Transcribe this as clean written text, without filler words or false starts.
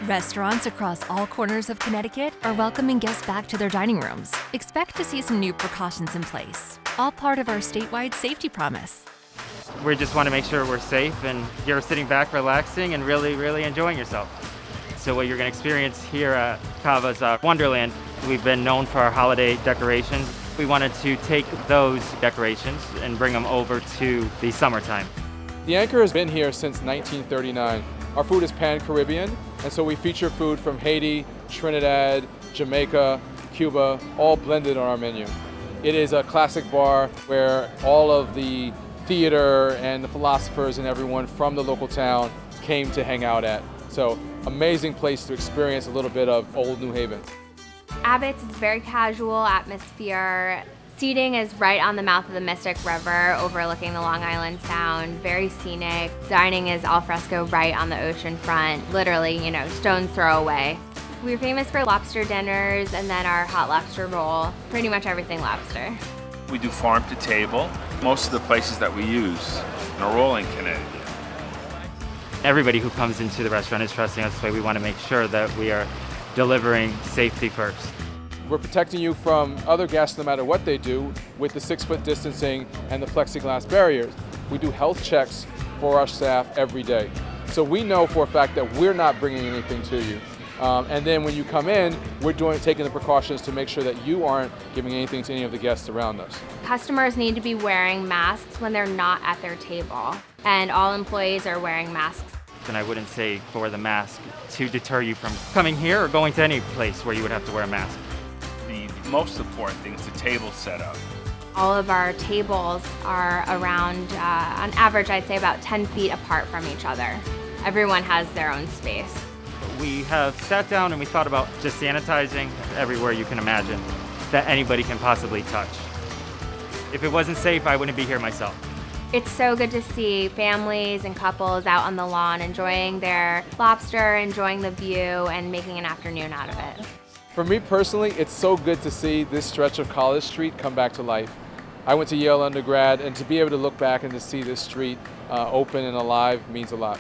Restaurants across all corners of Connecticut are welcoming guests back to their dining rooms. Expect to see some new precautions in place, all part of our statewide safety promise. We just want to make sure we're safe and you're sitting back relaxing and really enjoying yourself. So what you're going to experience here at Cava's Wonderland, we've been known for our holiday decorations. We wanted to take those decorations and bring them over to the summertime. The Anchor has been here since 1939. Our food is pan-Caribbean, and so we feature food from Haiti, Trinidad, Jamaica, Cuba, all blended on our menu. It is a classic bar where all of the theater and the philosophers and everyone from the local town came to hang out at. So, amazing place to experience a little bit of old New Haven. Abbott's is very casual atmosphere. Seating is right on the mouth of the Mystic River, overlooking the Long Island Sound, very scenic. Dining is al fresco right on the ocean front, literally, stone's throw away. We're famous for lobster dinners and then our hot lobster roll, pretty much everything lobster. We do farm to table. Most of the places that we use are all in Connecticut. Everybody who comes into the restaurant is trusting us, so we want to make sure that we are delivering safety first. We're protecting you from other guests no matter what they do with the 6-foot distancing and the plexiglass barriers. We do health checks for our staff every day. So we know for a fact that we're not bringing anything to you. And then when you come in, we're taking the precautions to make sure that you aren't giving anything to any of the guests around us. Customers need to be wearing masks when they're not at their table, and all employees are wearing masks. And I wouldn't say for the mask to deter you from coming here or going to any place where you would have to wear a mask. The most important thing is the table setup. All of our tables are around, on average, I'd say about 10 feet apart from each other. Everyone has their own space. We have sat down and we thought about just sanitizing everywhere you can imagine that anybody can possibly touch. If it wasn't safe, I wouldn't be here myself. It's so good to see families and couples out on the lawn enjoying their lobster, enjoying the view, and making an afternoon out of it. For me personally, it's so good to see this stretch of College Street come back to life. I went to Yale undergrad, and to be able to look back and to see this street open and alive means a lot.